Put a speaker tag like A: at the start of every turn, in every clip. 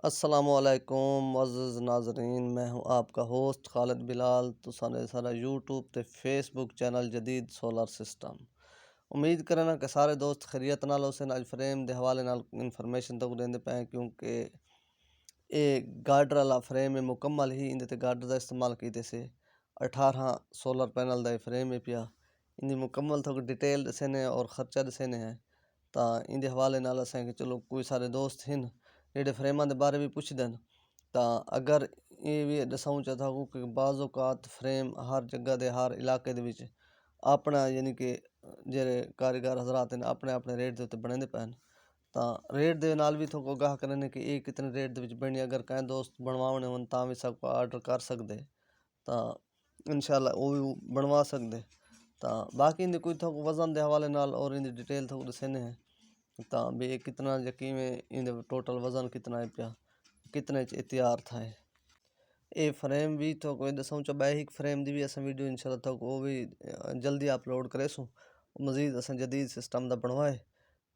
A: अस्सलामुअलैकुम मुअज़्ज़ज़ नाज़रीन, मैं हूँ आपका होस्ट खालिद बिलाल। तुसाने सारा यूट्यूब ते फेसबुक चैनल जदीद सोलर सिस्टम। उम्मीद करना कि सारे दोस्त खैरियत नाल होसन। अज फ्रेम के हवाले नाल इन्फॉर्मेशन तक देंदे पे क्योंकि ये गार्डर वाला फ्रेम है मुकम्मल ही इंदे ते गार्डर का इस्तेमाल कीते से 18 सोलर पैनल का फ्रेम है पिया। इनकी मुकम्मल थोड़ी डिटेल दसेने और खर्चा दसेने है तो इन हवाले नाल असें चलो कोई सारे दोस्त हैं जेडे फ्रेमां के बारे भी पुछदे तो अगर ये भी दसाऊँ चाहता हूँ कि बाज़ औकात फ्रेम हर जगह दे हर इलाके दे विच अपना यानी कि जेरे कारीगर हजरात हैं अपने अपने रेट के उत्ते बने पैन तो रेट दे नाल भी थोको गाह करने कि ये कितने रेट दे विच बनी। अगर कहीं दोस्त बनवाने होन तां भी सब आर्डर कर सकते तो इंशाल्लाह वो भी बनवा सकते। तो बाकी इनके कोई थोको वजन के हवाले नाल और इनकी डिटेल थोको दसेने है तो भी ये कितना यकीन में इन टोटल वजन कितना है पिया कितने च तैयार था है। ये फ्रेम भी तो कोई दसूँ चा बैक फ्रेम की भी अस वीडियो इंशाल्लाह तक वो भी जल्दी अपलोड करे सूँ। मजीद अस जदीद सिस्टम का बनवाए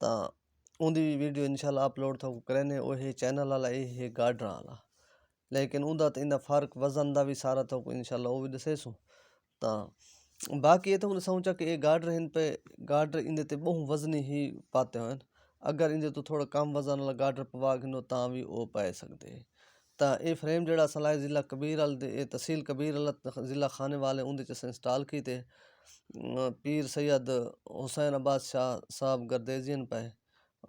A: तो उनकी भी वीडियो इंशाल्लाह अपलोड तो करें। वो चैनल वाला ये गार्डर वाला लेकिन उनका तो इनका फ़र्क वजन का भी सारा तो इंशाल्लाह वो भी दसे सूँ। तो बाकी ये तो दसूँ चा कि ये गार्डर इन पे गार्डर इनते ते बहु वजनी ही पाते हैं। अगर इनके तो थोड़ा कम वजन वाला गार्डर पवा गिनो तां भी वो पाए सकते। तो ये फ्रेम जड़ा सलाह ज़िला कबीर वाल तहसील कबीर वाला ज़िला खाने वाले उनके च इंस्टॉल कीते पीर सैयद हुसैन अब्बास शाह साहब गर्देजियन पे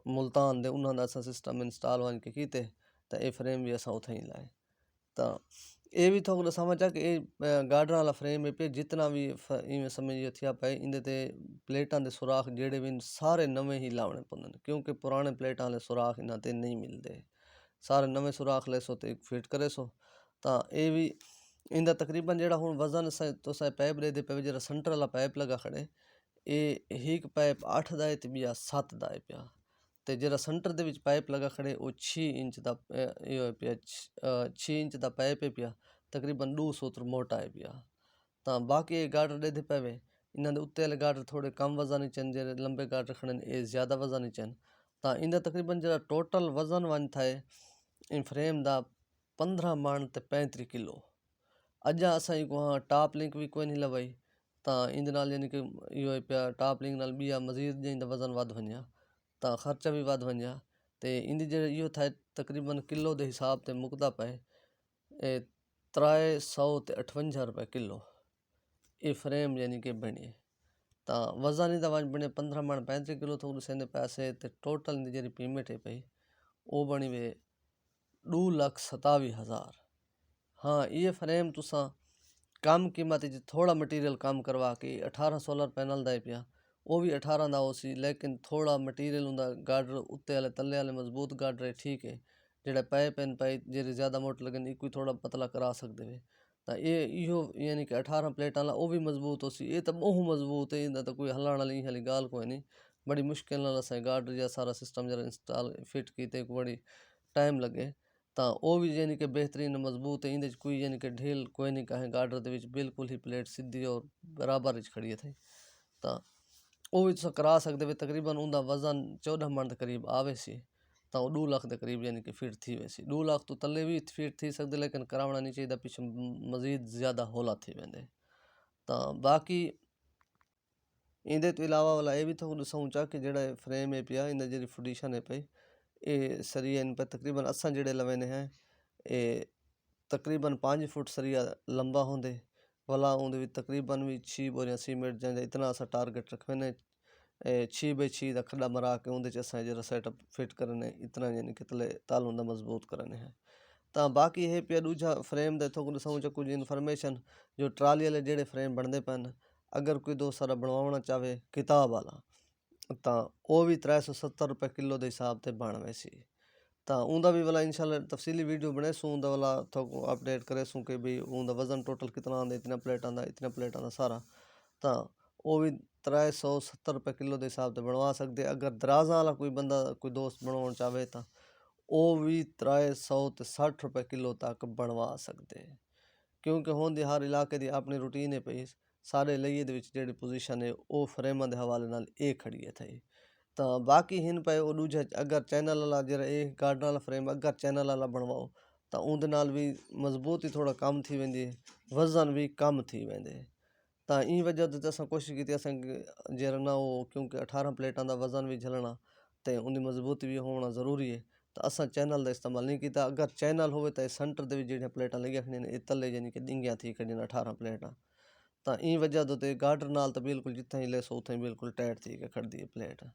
A: मुल्तान दे उन्होंने असा सिस्टम इंस्टॉल वन के कीते तो ये फ्रेम भी असा उथे ही लाए। तो ये भी थोड़ा समझ आ कि ये गार्डर वाला फ्रेम है पे जितना भी इवें समझिए थिया पे इंदे ते प्लेटां दे सुराख जेड़े भी सारे नवे ही लाने पौंदे क्योंकि पुराने प्लेटां वाले सुराख इन्हां ते नहीं मिलते। सारे नवे सुराख ले सो तो फिट करे सो तो ये भी इंदा तकरीबन जेड़ा हुण वजन तो पैप दे पे जेड़ा सेंटर वाला पैप लगा खड़े ये एक पैप 8 दा है ते बिया 7 दा है पिया ते जेड़ा सेंटर दे विच पाइप लगा खड़े वो 6 इंच दा ये पिया 6 इंच दा पाइप है पिया तकरीबन 2 सूत्र मोटा है पिया। तो बाकी ये गार्डर दे पे इन्हां दे उत्ते वाले गार्डर थोड़े कम वजन ही चन जेरे लंबे गार्डर खड़े ये ज़्यादा वजन ही चन तो इनका तकरीबन जेड़ा टोटल वजन वन था इन फ्रेम दा 15 मन ते 35 किलो। अजा असां को हाँ टॉप लिंक भी कोई नहीं लवाई तो इन नाल यानी कि यो पिया टॉप लिंक नाल बिया मजीद जिंदा वजन वध वनिया तो खर्चा भी वध वनिया ते इंदी जे यो था तकरीबन किलो के हिसाब से मुकदा पे 358 रुपए किलो ये फ्रेम यानी कि बने तो वजन ही वन बने 15 मन 35 किलो तो सेंदे पैसे ते टोटल इंदी जी पेमेंट है पई वो बनी वे 2,27,000। हाँ ये फ्रेम तुसा कम कीमत थोड़ा मटीरियल कम करवा के 18 सोलर पैनल दा पिया वो भी 18 दा सी लेकिन थोड़ा मटीरियल उनका गार्डर उत्ते वाले तले वाले मजबूत गार्डर है ठीक है जेड़ा पाइप एन पाइप जेरे ज़्यादा मोट लगन कोई थोड़ा पतला करा सकते वे तो ये इहो यानी कि 18 प्लेट वाला वो भी मजबूत हो सी ये तो बहु मजबूत है इनका तो कोई हलाने वाली गाल कोई नहीं। बड़ी मुश्किल नाल असें गार्डर या सारा सिस्टम जरा इंस्टॉल फिट कीते बड़ी टाइम लगे तो वो भी यानी कि बेहतरीन मजबूत है इंदे कोई यानी कि ढील कोई नहीं कहें गार्डर दे विच बिल्कुल ही प्लेट सीधी और बराबर खड़ी है थी तो वो भी तुस करा सकते वे तकरीबन उनका वजन 14 मन के करीब आवे सी तो 2 लाख के करीब यानी कि फिट थी वैसी 2 लाख तो तले भी फिट थी सकते लेकिन करावना नहीं चाहिए पिछे मजीद ज़्यादा होला थी वेंदे। तो बाकी इंदे तो इलावा वाला ये भी तो दसूँ चा कि जेड़ा फ्रेम है पिया इंदा जी फुडिशन है पई ये सरिया इन पर तकरीबन असा जेड़े लवेने हैं ये तकरीबन 5 फुट सरिया लंबा होंदे वाला उनके तकरीबन भी 6 बोरियां सीमेंट जैसे इतना असा टारगेट रखे ने 6 बाई 6 का खड्डा मरा के उनके असा जरा सेटअप फिट करने इतना यानी कि तले ताल होंदा मजबूत करने हैं। तो बाकी है पिया दूजा फ्रेम दे थोक दसूँ चा कुछ इन्फॉर्मेशन जो ट्राली वाले जेड़े फ्रेम बनते पैन अगर कोई दोस्त सारा बनवाना चाहे किताब वाला तो वो भी 370 रुपए किलो के हिसाब से बन वैसी तो उनका भी वाला इंशाल्लाह तफसीली वीडियो बने सूँ उनका वाला थोको अपडेट करे सूँ कि भी उनका वजन टोटल कितना आंदा इतना प्लेटां दा सारा तो वो भी 370 रुपए किलो के हिसाब से बनवा सकते। अगर दराजा वाला कोई बंदा कोई दोस्त बनवाना चाहे तो वो भी 360 रुपए किलो तक बनवा सकते क्योंकि होंदी हर इलाके की अपनी रूटीन है पई सारे लइए दे विच जेड़ी पोजीशन है वो फ्रेमां दे हवाले नाल ये खड़ी है थई ਤਾਂ ਬਾਕੀ ਹਿੰਨ ਪਏ ਉਹ ਦੂਜਾ ਅਗਰ ਚੈਨਲ ਵਾਲਾ ਜਿਹੜਾ ਇਹ ਗਾਰਡਨ ਵਾਲਾ ਫਰੇਮ ਅਗਰ ਚੈਨਲ ਵਾਲਾ ਬਣਵਾਓ ਤਾਂ ਉਹਦੇ ਨਾਲ ਵੀ ਮਜ਼ਬੂਤੀ ਥੋੜਾ कम थी वेंदी वज़न भी कम थी वेंदे। ਤਾਂ ਇਹ ਵਜ੍ਹਾ ਤੋਂ ਅਸਾਂ ਕੋਸ਼ਿਸ਼ ਕੀਤੀ ਅਸਾਂ ਜਿਹੜਾ ਨਾ ਉਹ ਕਿਉਂਕਿ 18 ਪਲੇਟਾਂ ਦਾ ਵਜ਼ਨ ਵੀ ਝੱਲਣਾ ਤੇ ਉਹਦੀ ਮਜ਼ਬੂਤੀ ਵੀ ਹੋਣਾ ਜ਼ਰੂਰੀ ਹੈ ਤਾਂ ਅਸਾਂ ਚੈਨਲ ਦਾ ਇਸਤੇਮਾਲ ਨਹੀਂ ਕੀਤਾ। ਅਗਰ ਚੈਨਲ ਹੋਵੇ ਤਾਂ ਸੈਂਟਰ ਦੇ ਵਿੱਚ ਜਿਹੜੀਆਂ ਪਲੇਟਾਂ ਲੱਗੀਆਂ ਖੜੀਆਂ ਨੇ ਇਹ ਥੱਲੇ ਯਾਨੀ ਕਿ ਡਿੰਗੀਆਂ ਥੀ ਖੜੀਆਂ 18 ਪਲੇਟਾਂ ਤਾਂ ਇਹ ਵਜ੍ਹਾ ਤੋਂ ਤੇ ਗਾਰਡਰ ਨਾਲ ਤਾਂ ਬਿਲਕੁਲ ਜਿੱਥੇ ਹੀ ਲੈਸੋ ਉੱਥੇ ਬਿਲਕੁਲ ਟਾਈਟ थी के खड़दी है प्लेट।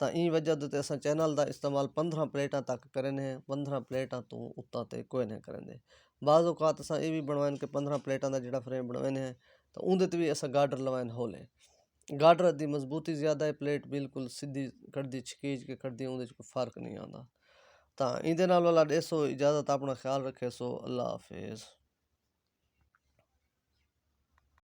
A: ਤਾਂ ਇਹ ਵਜ੍ਹਾ ਤੋਂ ਅਸਾਂ ਚੈਨਲ ਦਾ ਇਸਤੇਮਾਲ 15 ਪਲੇਟਾਂ ਤੱਕ ਕਰਨੇ 15 ਪਲੇਟਾਂ ਤੋਂ ਉੱਤੇ ਤੇ ਕੋਈ ਨਹੀਂ ਕਰਨੇ। ਬਾਜ਼ ਔਕਾਤ ਅਸਾਂ ਇਹ ਵੀ ਬਣਵਾਉਣ ਕਿ 15 ਪਲੇਟਾਂ ਦਾ ਜਿਹੜਾ ਫਰੇਮ ਬਣਵਾਉਣੇ ਹੈ ਤਾਂ ਉਹਦੇ ਤੇ ਵੀ ਅਸਾਂ ਗਾਰਡਰ ਲਵਾਉਣ ਹੋਲੇ ਗਾਰਡਰ ਦੀ ਮਜ਼ਬੂਤੀ ਜ਼ਿਆਦਾ ਹੈ ਪਲੇਟ ਬਿਲਕੁਲ ਸਿੱਧੀ ਕੱਢਦੀ ਛਕੀਜ ਕੇ ਕੱਢਦੀ ਉਹਦੇ 'ਚ ਕੋਈ ਫਰਕ ਨਹੀਂ ਆਉਂਦਾ। ਤਾਂ ਇਹਦੇ ਨਾਲ ਵਾਲਾ ਦੇਸੋ ਇਜਾਜ਼ਤ ਆਪਣਾ ਖਿਆਲ ਰੱਖੇ ਸੋ ਅੱਲਾ ਹਾਫਿਜ਼।